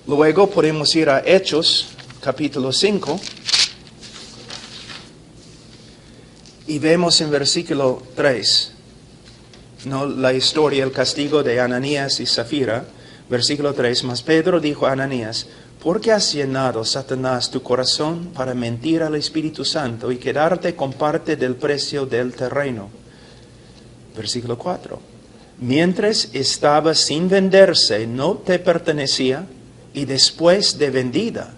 Luego podemos ir a Hechos, capítulo 5, y vemos en versículo 3, ¿no?, la historia, el castigo de Ananías y Zafira. Versículo 3, mas Pedro dijo a Ananías, ¿por qué has llenado, Satanás, tu corazón para mentir al Espíritu Santo y quedarte con parte del precio del terreno? Versículo 4, mientras estaba sin venderse, no te pertenecía, y después de vendida,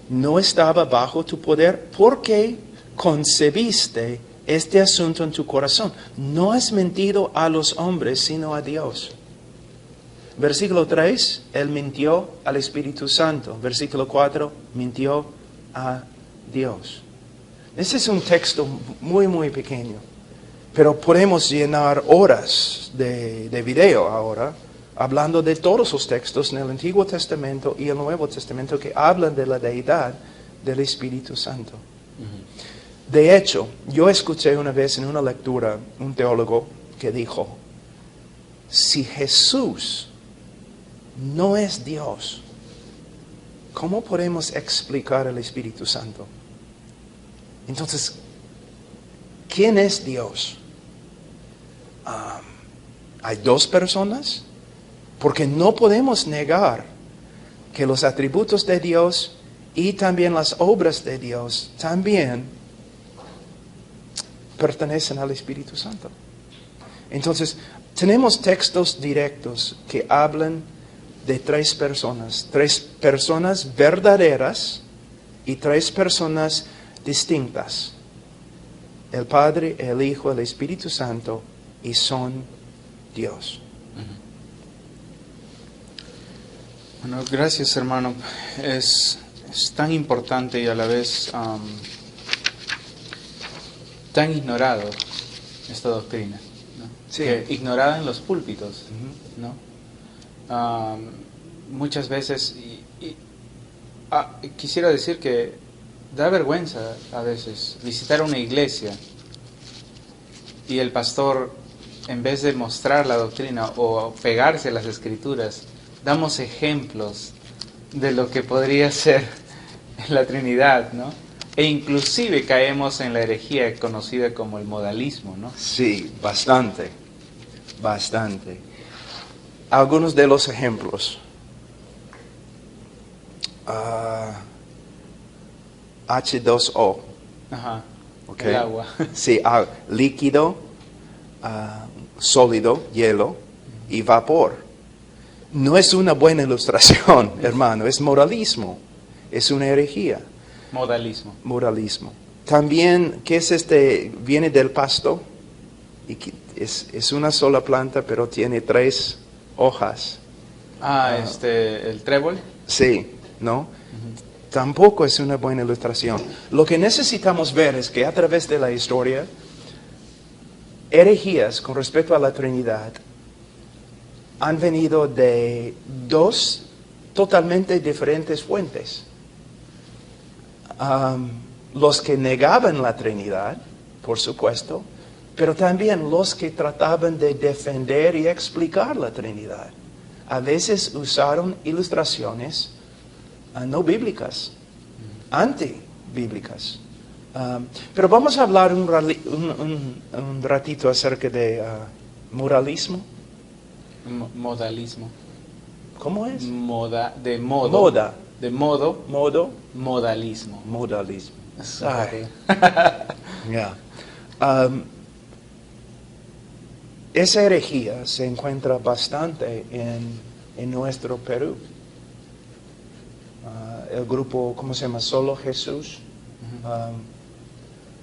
no estaba bajo tu poder. ¿Por qué concebiste este asunto en tu corazón? No has mentido a los hombres, sino a Dios. Versículo 3, él mintió al Espíritu Santo. Versículo 4, mintió a Dios. Ese es un texto muy, muy pequeño, pero podemos llenar horas de video ahora, hablando de todos los textos en el Antiguo Testamento y el Nuevo Testamento que hablan de la deidad del Espíritu Santo. De hecho, yo escuché una vez en una lectura un teólogo que dijo, si Jesús no es Dios, ¿cómo podemos explicar el Espíritu Santo? Entonces, ¿quién es Dios? ¿Hay dos personas? Porque no podemos negar que los atributos de Dios y también las obras de Dios también pertenecen al Espíritu Santo. Entonces, tenemos textos directos que hablan de tres personas verdaderas y tres personas distintas. El Padre, el Hijo, el Espíritu Santo, y son Dios. Bueno, gracias, hermano. Es tan importante y a la vez tan ignorado esta doctrina, ¿no? Sí. Que ignorada en los púlpitos, ¿no? Muchas veces, quisiera decir que da vergüenza a veces visitar una iglesia y el pastor, en vez de mostrar la doctrina o pegarse a las escrituras, damos ejemplos de lo que podría ser la Trinidad, ¿no? E inclusive caemos en la herejía conocida como el modalismo, ¿no? Sí, bastante. Algunos de los ejemplos. H2O. Ajá, Okay. el agua. Sí, líquido, sólido, hielo y vapor. No es una buena ilustración, hermano, es moralismo, es una herejía. Modalismo. También, ¿qué es este? Viene del pasto y es una sola planta, pero tiene 3 hojas. El trébol. Sí, ¿no? Tampoco es una buena ilustración. Lo que necesitamos ver es que a través de la historia, herejías con respecto a la Trinidad han venido de 2 totalmente diferentes fuentes. Los que negaban la Trinidad, por supuesto, pero también los que trataban de defender y explicar la Trinidad. A veces usaron ilustraciones no bíblicas, antibíblicas. Pero vamos a hablar un ratito acerca de moralismo. Modalismo. ¿Cómo es? Moda. De modo. Modo. Modalismo. Modalismo. Sorry. Yeah. Esa herejía se encuentra bastante en nuestro Perú. El grupo, ¿cómo se llama? Solo Jesús.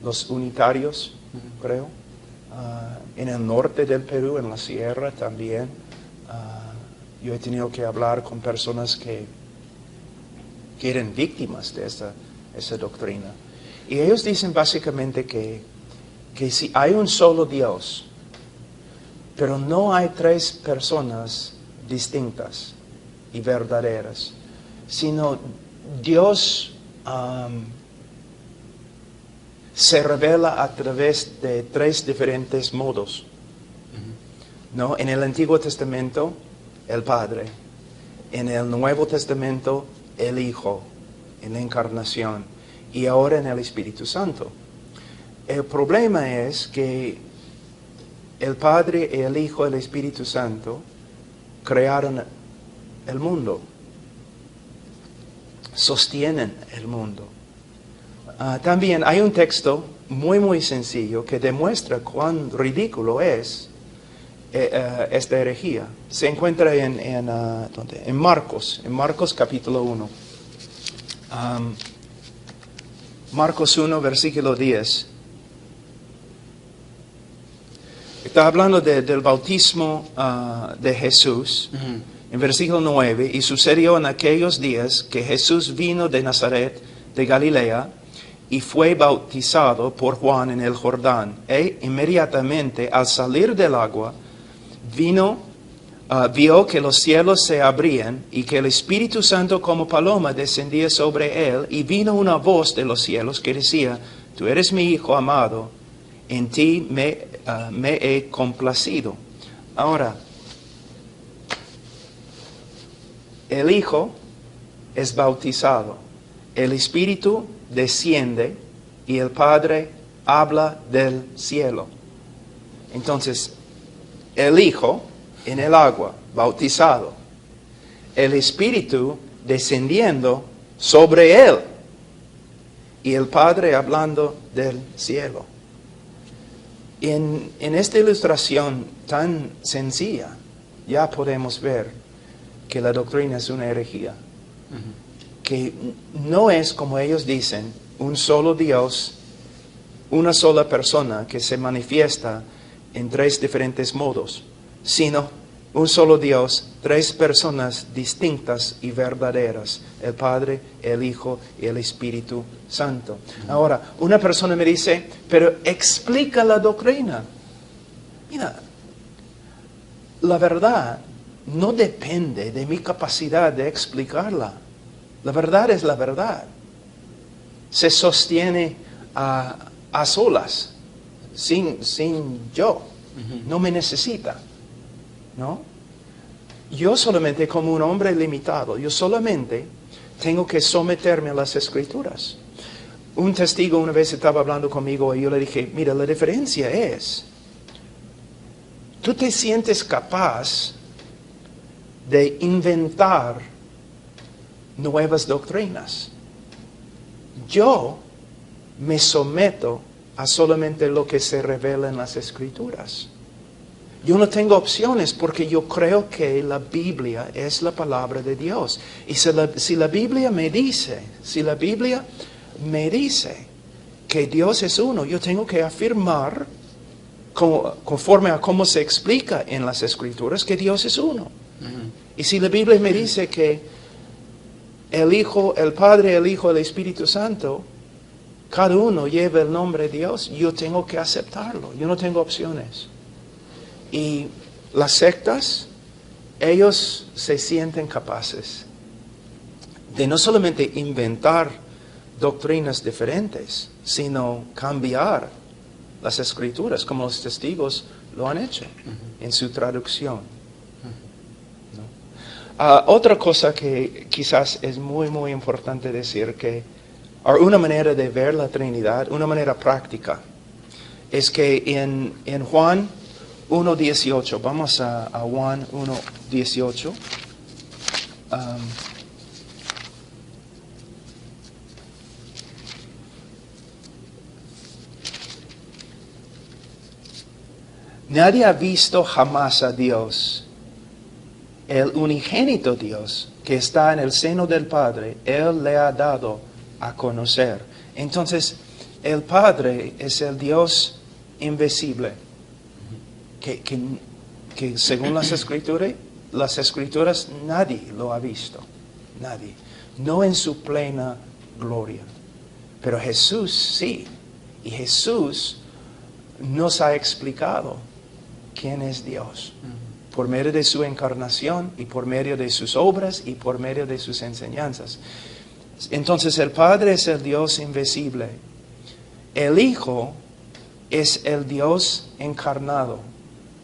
Los unitarios, creo. En el norte del Perú, en la sierra también. Yo he tenido que hablar con personas que eran víctimas de esa doctrina. Y ellos dicen básicamente que si hay un solo Dios, pero no hay 3 personas distintas y verdaderas, sino Dios se revela a través de 3 diferentes modos. ¿No? En el Antiguo Testamento, el Padre. en el Nuevo Testamento el Hijo, en la encarnación, y ahora en el Espíritu Santo. El problema es que el Padre, el Hijo y el Espíritu Santo crearon el mundo, sostienen el mundo. También hay un texto muy sencillo que demuestra cuán ridículo es esta herejía. Se encuentra en Marcos capítulo 1. Marcos 1, versículo 10. Está hablando del bautismo de Jesús. En versículo 9, y sucedió en aquellos días que Jesús vino de Nazaret, de Galilea, y fue bautizado por Juan en el Jordán. E inmediatamente al salir del agua, vio que los cielos se abrían y que el Espíritu Santo como paloma descendía sobre él, y vino una voz de los cielos que decía: Tú eres mi Hijo amado, en ti me he complacido. Ahora, el Hijo es bautizado, el Espíritu desciende y el Padre habla del cielo. Entonces, el Hijo en el agua, bautizado, el Espíritu descendiendo sobre él y el Padre hablando del cielo. En esta ilustración tan sencilla ya podemos ver que la doctrina es una herejía. Que no es, como ellos dicen, un solo Dios, una sola persona que se manifiesta en tres diferentes modos, sino un solo Dios, tres personas distintas y verdaderas: el Padre, el Hijo y el Espíritu Santo. Ahora, una persona me dice: pero explica la doctrina. Mira, la verdad no depende de mi capacidad de explicarla. La verdad es la verdad. Se sostiene a solas, sin yo. No me necesita, ¿no? Yo solamente, como un hombre limitado, yo solamente tengo que someterme a las Escrituras. Un testigo una vez estaba hablando conmigo y yo le dije: mira, la diferencia es, tú te sientes capaz de inventar nuevas doctrinas. Yo me someto a solamente lo que se revela en las Escrituras. Yo no tengo opciones porque yo creo que la Biblia es la palabra de Dios. Y si la Biblia me dice que Dios es uno, yo tengo que afirmar, conforme a cómo se explica en las Escrituras, que Dios es uno. Y si la Biblia me dice que el Hijo, el Padre, el Hijo, el Espíritu Santo, cada uno lleva el nombre de Dios, yo tengo que aceptarlo. Yo no tengo opciones. Y las sectas, ellos se sienten capaces de no solamente inventar doctrinas diferentes, sino cambiar las Escrituras, como los testigos lo han hecho en su traducción. Otra cosa que quizás es muy importante decir, que una manera de ver la Trinidad, una manera práctica, es que en Juan 1:18, vamos a Juan 1:18. Nadie ha visto jamás a Dios. El unigénito Dios que está en el seno del Padre, Él le ha dado a conocer. Entonces, el Padre es el Dios invisible, que según las Escrituras nadie lo ha visto. Nadie. No en su plena gloria. Pero Jesús sí. Y Jesús nos ha explicado quién es Dios. Por medio de su encarnación y por medio de sus obras y por medio de sus enseñanzas. Entonces el Padre es el Dios invisible. El Hijo es el Dios encarnado.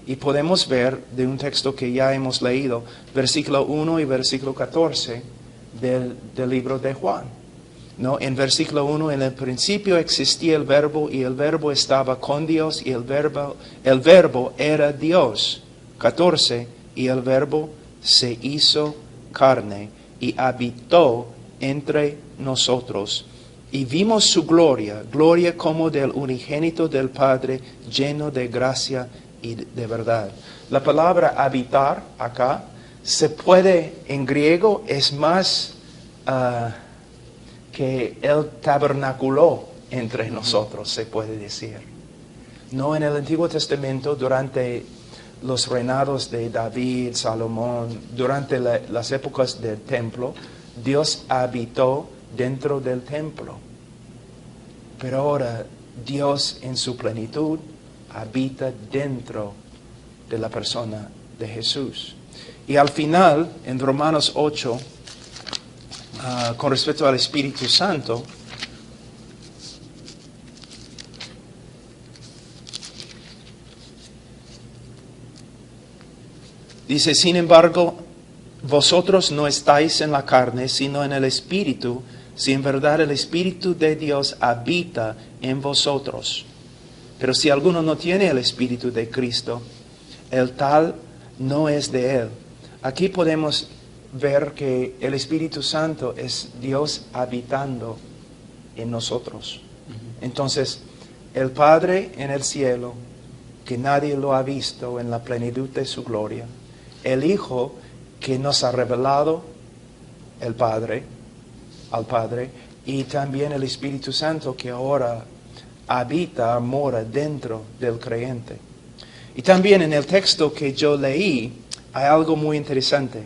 Y podemos ver de un texto que ya hemos leído, versículo 1 y versículo 14 del libro de Juan. ¿No? En versículo 1, en el principio existía el verbo y el verbo estaba con Dios y el verbo era Dios. 14, y el verbo se hizo carne y habitó entre nosotros. Y vimos su gloria, gloria como del unigénito del Padre, lleno de gracia y de verdad. La palabra habitar acá se puede, en griego, es más que Él tabernaculó entre nosotros, se puede decir. No, en el Antiguo Testamento, durante los reinados de David, Salomón, durante las épocas del templo, Dios habitó dentro del templo. Pero ahora Dios en su plenitud habita dentro de la persona de Jesús. Y al final, en Romanos 8, con respecto al Espíritu Santo, dice, sin embargo, vosotros no estáis en la carne, sino en el Espíritu, si en verdad el Espíritu de Dios habita en vosotros. Pero si alguno no tiene el Espíritu de Cristo, el tal no es de Él. Aquí podemos ver que el Espíritu Santo es Dios habitando en nosotros. Entonces, el Padre en el cielo, que nadie lo ha visto en la plenitud de su gloria, el Hijo que nos ha revelado el Padre, al Padre, y también el Espíritu Santo que ahora habita, mora dentro del creyente. Y también en el texto que yo leí hay algo muy interesante.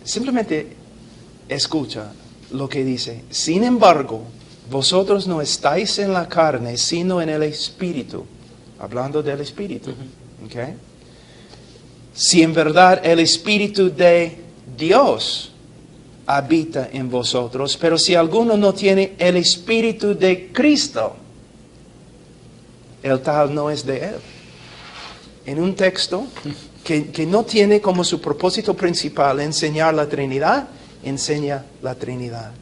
Simplemente escucha lo que dice. Sin embargo, vosotros no estáis en la carne, sino en el Espíritu. Hablando del Espíritu. ¿Okay? Si en verdad el Espíritu de Dios habita en vosotros, pero si alguno no tiene el Espíritu de Cristo, el tal no es de Él. En un texto que no tiene como su propósito principal enseñar la Trinidad, enseña la Trinidad.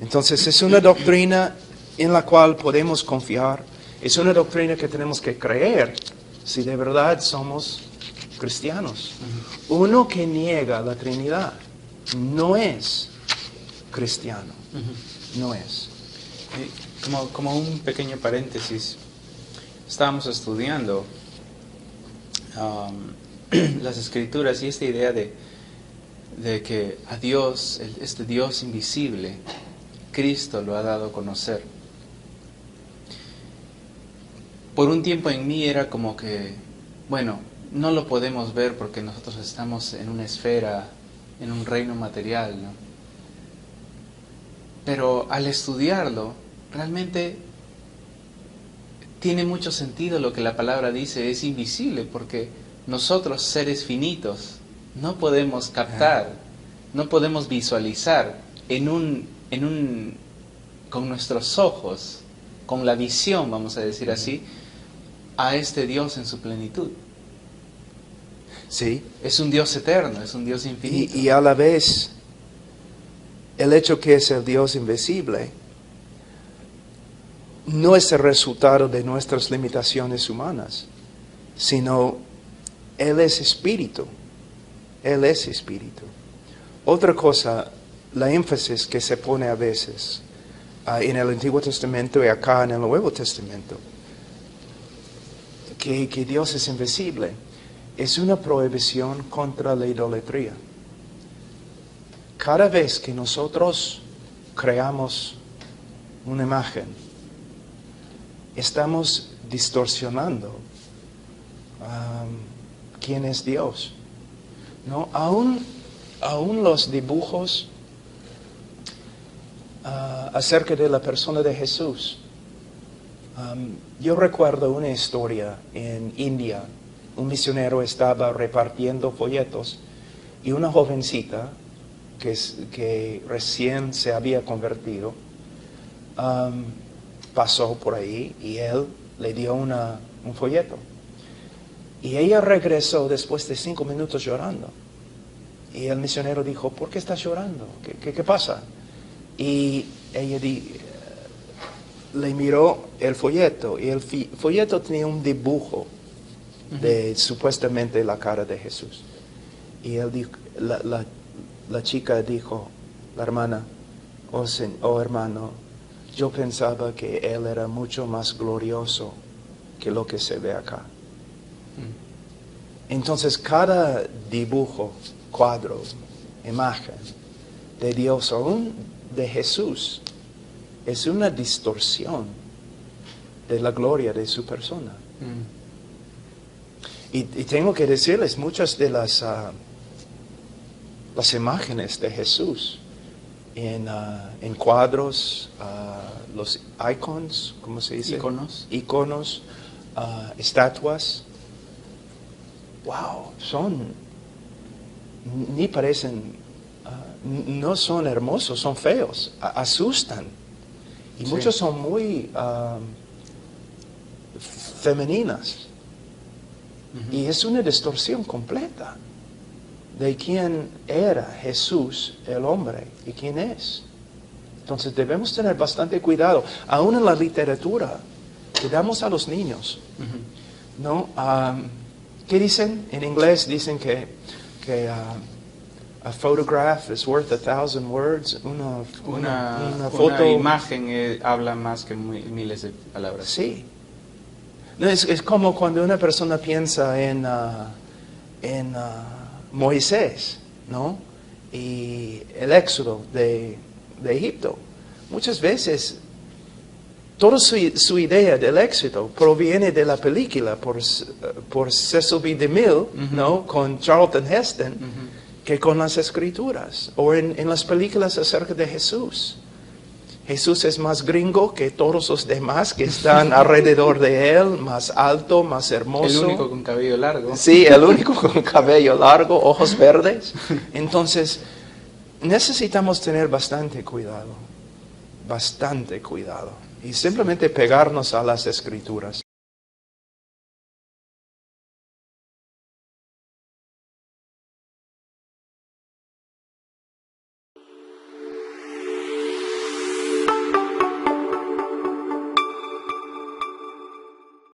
Entonces es una doctrina en la cual podemos confiar, es una doctrina que tenemos que creer si de verdad somos cristianos. Uno que niega la Trinidad no es cristiano, no es. Como un pequeño paréntesis, estábamos estudiando las Escrituras y esta idea de que a Dios, este Dios invisible, Cristo lo ha dado a conocer. Por un tiempo en mí era como que, bueno, no lo podemos ver porque nosotros estamos en una esfera, en un reino material, ¿no? Pero al estudiarlo, realmente tiene mucho sentido lo que la palabra dice, es invisible, porque nosotros, seres finitos, no podemos captar, no podemos visualizar con nuestros ojos, con la visión, vamos a decir así, a este Dios en su plenitud. Sí. Es un Dios eterno, es un Dios infinito. Y a la vez, el hecho que es el Dios invisible no es el resultado de nuestras limitaciones humanas, sino Él es espíritu. Él es espíritu. Otra cosa, la énfasis que se pone a veces en el Antiguo Testamento y acá en el Nuevo Testamento, que Dios es invisible, es una prohibición contra la idolatría. Cada vez que nosotros creamos una imagen, estamos distorsionando quién es Dios. ¿No? Aún los dibujos acerca de la persona de Jesús. Yo recuerdo una historia en India. Un misionero estaba repartiendo folletos y una jovencita que recién se había convertido pasó por ahí y él le dio una un folleto. Y ella regresó después de 5 minutos llorando. Y el misionero dijo, ¿por qué estás llorando? ¿Qué pasa? Y ella le miró el folleto, y el folleto tenía un dibujo de supuestamente la cara de Jesús. Y él dijo, la chica dijo, la hermana, oh hermano, yo pensaba que él era mucho más glorioso que lo que se ve acá. Entonces cada dibujo, cuadro, imagen de Dios, aún de Jesús, es una distorsión de la gloria de su persona. Y tengo que decirles, muchas de las imágenes de Jesús en cuadros, los icons, ¿cómo se dice? Iconos, estatuas, wow, ni parecen, no son hermosos, son feos, asustan. Y muchos son muy femeninas. Y es una distorsión completa de quién era Jesús, el hombre, y quién es. Entonces debemos tener bastante cuidado. Aún en la literatura, que damos a los niños, ¿no? ¿Qué dicen? En inglés dicen que a photograph is worth 1,000 words. Una foto. Una imagen habla más que miles de palabras. Sí. No, es como cuando una persona piensa en Moisés, ¿no? Y el éxodo de Egipto. Muchas veces toda su idea del éxito proviene de la película por Cecil B. DeMille, ¿no? Con Charlton Heston, que con las escrituras, o en las películas acerca de Jesús. Jesús es más gringo que todos los demás que están alrededor de él, más alto, más hermoso. El único con cabello largo. Sí, el único con cabello largo, ojos verdes. Entonces, necesitamos tener bastante cuidado y simplemente pegarnos a las escrituras.